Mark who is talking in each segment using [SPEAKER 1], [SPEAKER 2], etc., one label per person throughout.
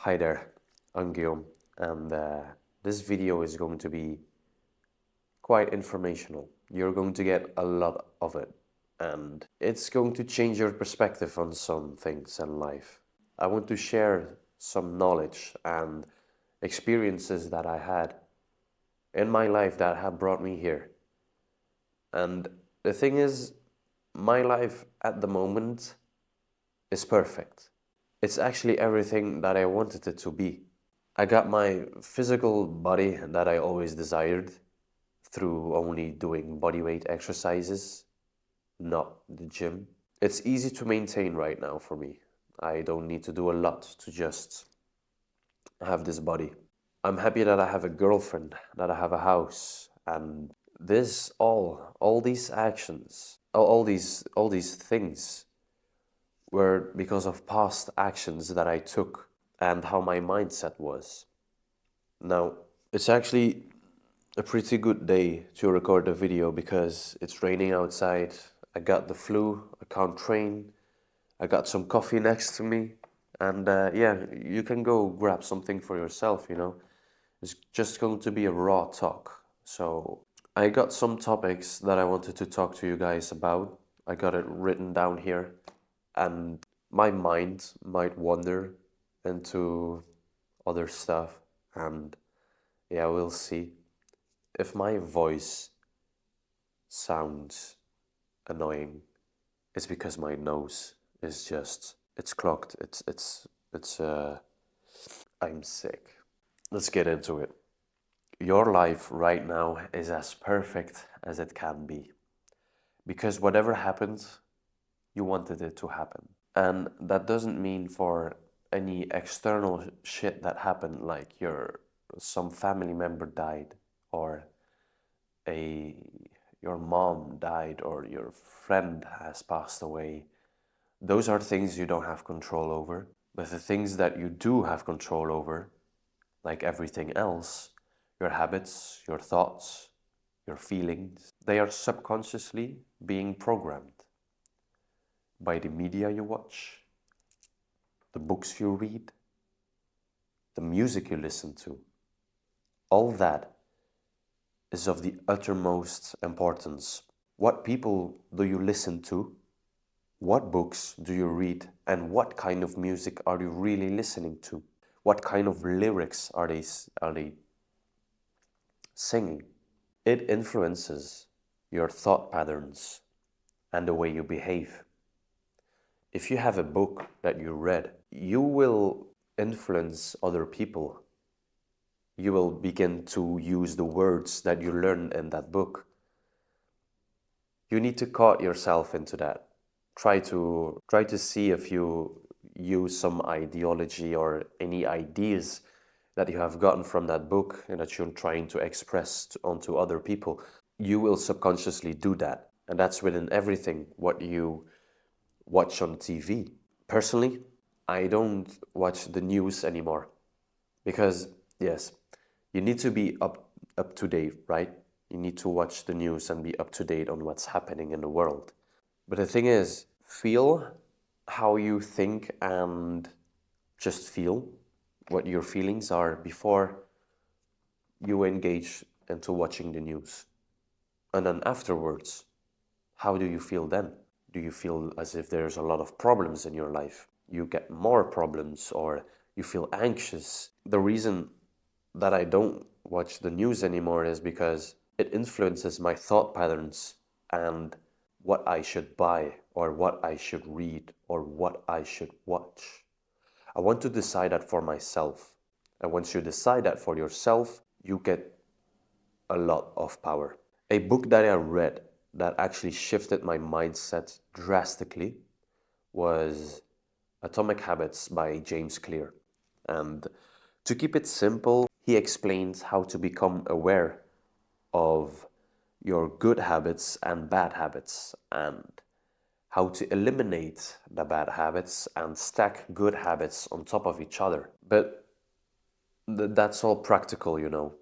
[SPEAKER 1] Hi there, I'm Guillaume, and this video is going to be quite informational. You're going to get a lot of it, and it's going to change your perspective on some things in life. I want to share some knowledge and experiences that I had in my life that have brought me here. And the thing is, my life at the moment is perfect. It's actually everything that I wanted it to be. I got my physical body that I always desired through only doing bodyweight exercises, not the gym. It's easy to maintain right now for me. I don't need to do a lot to just have this body. I'm happy that I have a girlfriend, that I have a house, and all these actions, all these things were because of past actions that I took and how my mindset was. Now, it's actually a pretty good day to record a video because it's raining outside. I got the flu, I can't train, I got some coffee next to me, and yeah, you can go grab something for yourself, you know. It's just going to be a raw talk. So, I got some topics that I wanted to talk to you guys about. I got it written down here, and my mind might wander into other stuff, and yeah, we'll see. If my voice sounds annoying, it's because my nose is just it's clogged. It's I'm sick. Let's get into it. Your life right now is as perfect as it can be. Because whatever happens, you wanted it to happen. And that doesn't mean for any external shit that happened, like some family member died, or a your mom died, or your friend has passed away. Those are things you don't have control over. But the things that you do have control over, like everything else, your habits, your thoughts, your feelings, they are subconsciously being programmed by the media you watch, the books you read, the music you listen to. All that is of the uttermost importance. What people do you listen to? What books do you read? And what kind of music are you really listening to? What kind of lyrics are they singing? It influences your thought patterns and the way you behave. If you have a book that you read, you will influence other people. You will begin to use the words that you learned in that book. You need to caught yourself into that. Try to see if you use some ideology or any ideas that you have gotten from that book and that you're trying to express onto other people. You will subconsciously do that. And that's within everything what you watch on TV. Personally, I don't watch the news anymore because, yes, you need to be up to date, right? You need to watch the news and be up to date on what's happening in the world. But the thing is, feel how you think and just feel what your feelings are before you engage into watching the news. And then afterwards, how do you feel then? Do you feel as if there's a lot of problems in your life? You get more problems or you feel anxious? The reason that I don't watch the news anymore is because it influences my thought patterns and what I should buy or what I should read or what I should watch. I want to decide that for myself. And once you decide that for yourself, you get a lot of power. A book that I read that actually shifted my mindset drastically was Atomic Habits by James Clear. And to keep it simple, he explains how to become aware of your good habits and bad habits and how to eliminate the bad habits and stack good habits on top of each other. But that's all practical, you know.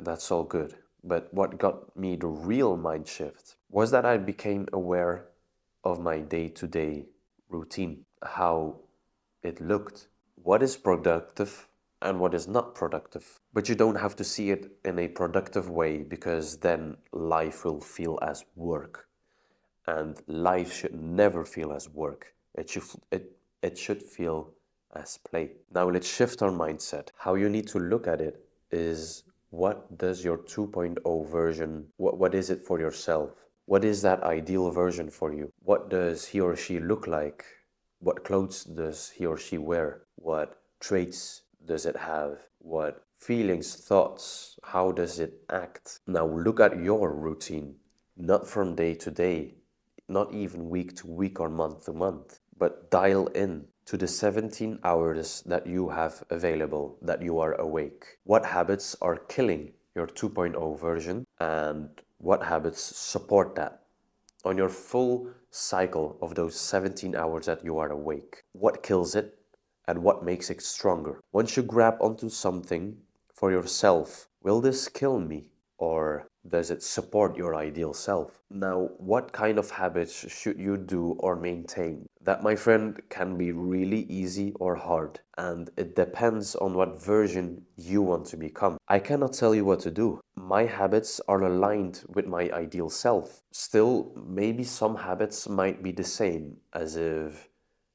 [SPEAKER 1] That's all good. But what got me the real mind shift was that I became aware of my day-to-day routine, how it looked, what is productive and what is not productive. But you don't have to see it in a productive way, because then life will feel as work. And life should never feel as work. It should feel as play. Now let's shift our mindset. How you need to look at it is, what does your 2.0 version, what is it for yourself? What is that ideal version for you? What does he or she look like? What clothes does he or she wear? What traits does it have? What feelings, thoughts, how does it act? Now look at your routine, not from day to day, not even week to week or month to month, but dial in to the 17 hours that you have available, that you are awake. What habits are killing your 2.0 version, and what habits support that? On your full cycle of those 17 hours that you are awake, what kills it and what makes it stronger? Once you grab onto something for yourself, will this kill me, or does it support your ideal self? Now, what kind of habits should you do or maintain? That, my friend, can be really easy or hard, and it depends on what version you want to become. I cannot tell you what to do. My habits are aligned with my ideal self. Still, maybe some habits might be the same, as if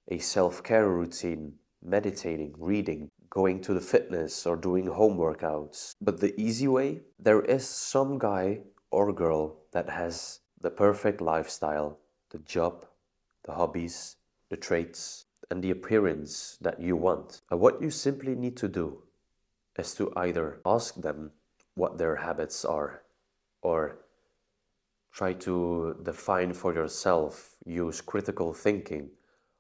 [SPEAKER 1] a self-care routine, meditating, reading, going to the fitness, or doing home workouts. But the easy way, there is some guy or girl that has the perfect lifestyle, the job, the hobbies, the traits, and the appearance that you want. And what you simply need to do is to either ask them what their habits are, or try to define for yourself, use critical thinking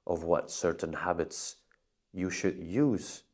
[SPEAKER 1] of what certain habits you should use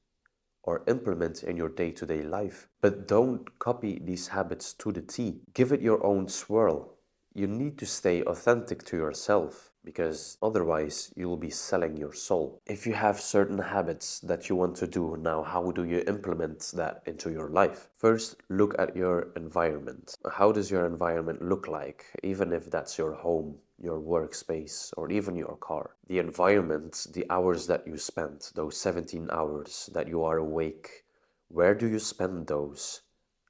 [SPEAKER 1] or implement in your day-to-day life. But don't copy these habits to the T. Give it your own swirl. You need to stay authentic to yourself, because otherwise you'll be selling your soul. If you have certain habits that you want to do now, how do you implement that into your life? First, look at your environment. How does your environment look like? Even if that's your home, your workspace, or even your car. The environment, the hours that you spend, those 17 hours that you are awake, where do you spend those?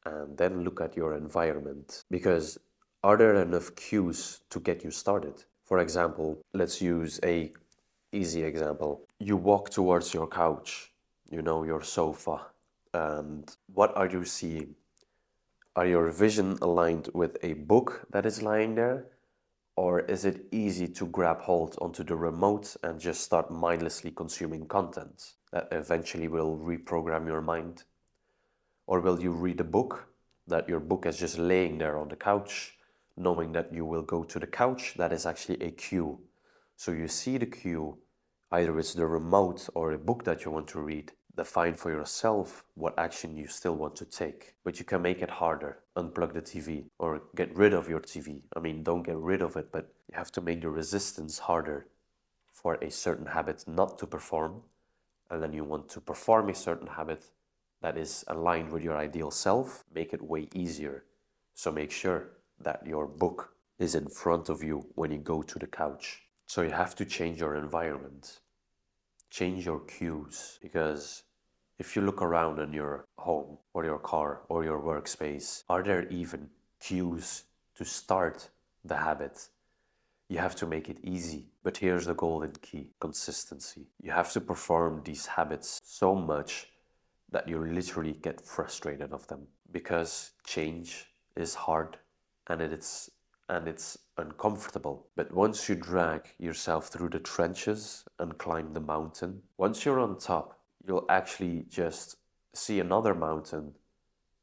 [SPEAKER 1] And then look at your environment, because are there enough cues to get you started? For example, let's use a easy example. You walk towards your couch, your sofa, and what are you seeing? Are your vision aligned with a book that is lying there? Or is it easy to grab hold onto the remote and just start mindlessly consuming content that eventually will reprogram your mind? Or will you read a book, that your book is just laying there on the couch, knowing that you will go to the couch? That is actually a cue. So you see the cue, either it's the remote or a book that you want to read. Define for yourself what action you still want to take. But you can make it harder. Unplug the TV or get rid of your TV. I mean, don't get rid of it, but you have to make the resistance harder for a certain habit not to perform. And then you want to perform a certain habit that is aligned with your ideal self, make it way easier. So make sure that your book is in front of you when you go to the couch. So you have to change your environment, change your cues, because if you look around in your home or your car or your workspace, are there even cues to start the habit? You have to make it easy. But here's the golden key: consistency. You have to perform these habits so much that you literally get frustrated of them, because change is hard and it's uncomfortable. But once you drag yourself through the trenches and climb the mountain, once you're on top, you'll actually just see another mountain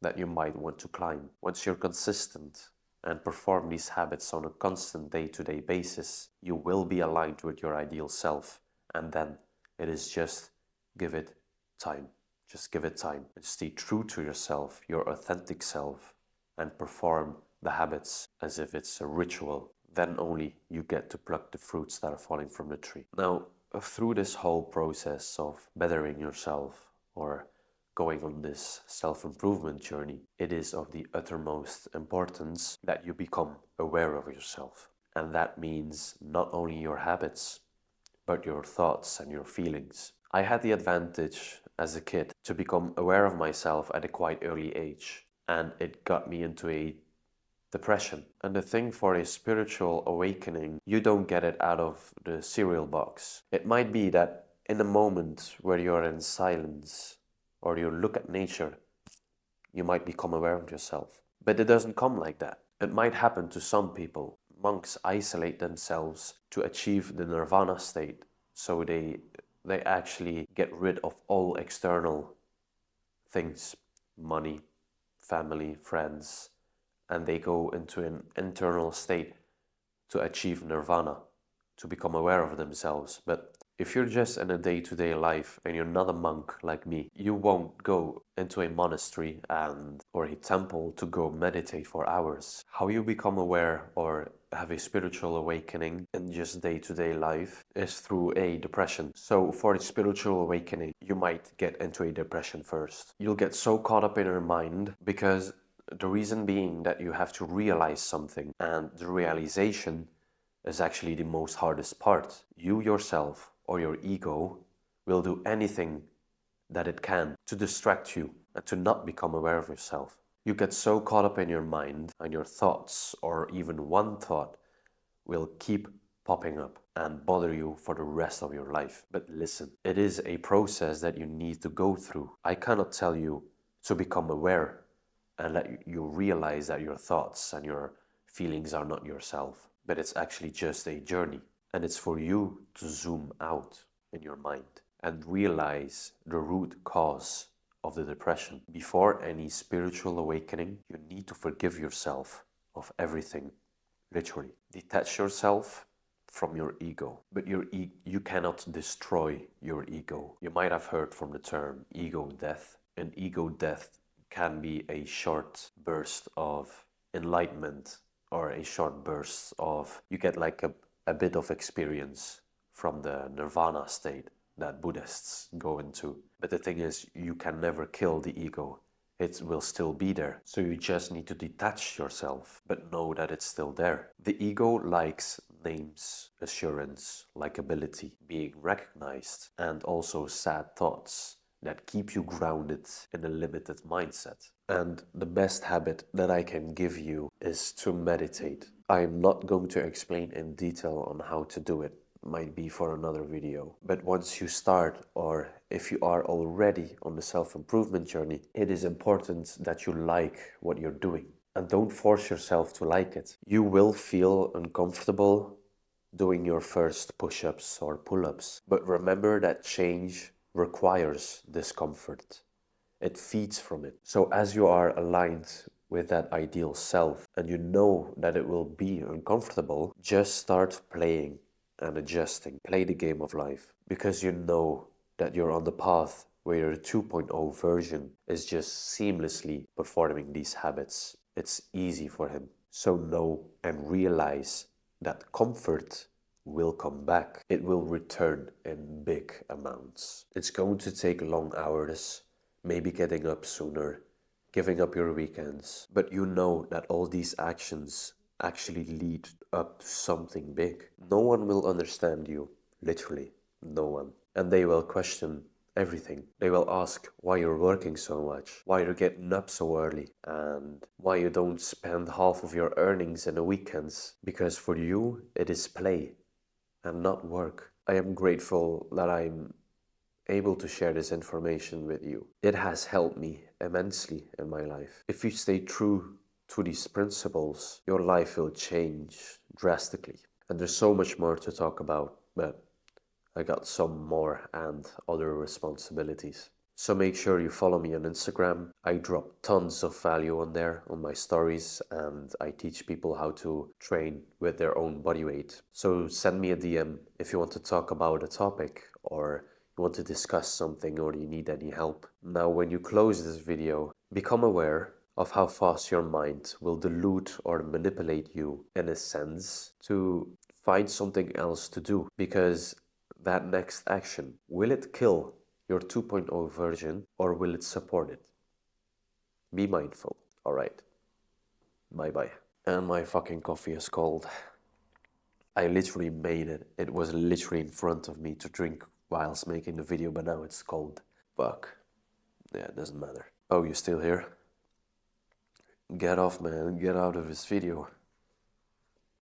[SPEAKER 1] that you might want to climb. Once you're consistent and perform these habits on a constant day-to-day basis, you will be aligned with your ideal self. And then it is just give it time. Just give it time and stay true to yourself, your authentic self, and perform the habits as if it's a ritual. Then only you get to pluck the fruits that are falling from the tree. Now, through this whole process of bettering yourself or going on this self-improvement journey, it is of the uttermost importance that you become aware of yourself. And that means not only your habits, but your thoughts and your feelings. I had the advantage as a kid to become aware of myself at a quite early age, and it got me into a depression. And the thing for a spiritual awakening, you don't get it out of the cereal box. It might be that in a moment where you're in silence or you look at nature, you might become aware of yourself. But it doesn't come like that. It might happen to some people. Monks isolate themselves to achieve the nirvana state, so they actually get rid of all external things, money, family, friends, and they go into an internal state to achieve nirvana, to become aware of themselves. But if you're just in a day-to-day life and you're not a monk like me, you won't go into a monastery or a temple to go meditate for hours. How you become aware or have a spiritual awakening in just day-to-day life is through a depression. So for a spiritual awakening, you might get into a depression first. You'll get so caught up in your mind because the reason being that you have to realize something, and the realization is actually the most hardest part. You yourself or your ego will do anything that it can to distract you and to not become aware of yourself. You get so caught up in your mind, and your thoughts, or even one thought, will keep popping up and bother you for the rest of your life. But listen, it is a process that you need to go through. I cannot tell you to become aware and let you realize that your thoughts and your feelings are not yourself, but it's actually just a journey. And it's for you to zoom out in your mind and realize the root cause of the depression. Before any spiritual awakening, you need to forgive yourself of everything, literally. Detach yourself from your ego, but you cannot destroy your ego. You might have heard from the term ego death. An ego death can be a short burst of enlightenment, or a short burst of, you get like a bit of experience from the nirvana state that Buddhists go into. But the thing is, you can never kill the ego. It will still be there. So you just need to detach yourself, but know that it's still there. The ego likes names, assurance, likability, being recognized, and also sad thoughts that keep you grounded in a limited mindset. And the best habit that I can give you is to meditate. I am not going to explain in detail on how to do it. Might be for another video. But once you start, or if you are already on the self-improvement journey, it is important that you like what you're doing. And don't force yourself to like it. You will feel uncomfortable doing your first push-ups or pull-ups. But remember that change requires discomfort. It feeds from it. So as you are aligned with that ideal self and you know that it will be uncomfortable, just start playing and adjusting. Play the game of life, because you know that you're on the path where your 2.0 version is just seamlessly performing these habits. It's easy for him. So know and realize that comfort will come back. It will return in big amounts. It's going to take long hours, maybe getting up sooner, giving up your weekends, but you know that all these actions actually lead up to something big. No one will understand you, literally, no one. And they will question everything. They will ask why you're working so much, why you're getting up so early, and why you don't spend half of your earnings in the weekends. Because for you, it is play and not work. I am grateful that I'm able to share this information with you. It has helped me immensely in my life. If you stay true to these principles, your life will change drastically. And there's so much more to talk about, but I got some more and other responsibilities. So make sure you follow me on Instagram. I drop tons of value on there, on my stories, and I teach people how to train with their own body weight. So send me a DM if you want to talk about a topic, or you want to discuss something, or you need any help. Now, when you close this video, become aware of how fast your mind will dilute or manipulate you, in a sense, to find something else to do. Because that next action, will it kill your 2.0 version, or will it support it? Be mindful. All right. Bye-bye. And my fucking coffee is cold. I literally made it. It was literally in front of me to drink whilst making the video, but now it's called fuck. Yeah, it doesn't matter. Oh, you still here? Get off, man. Get out of this video.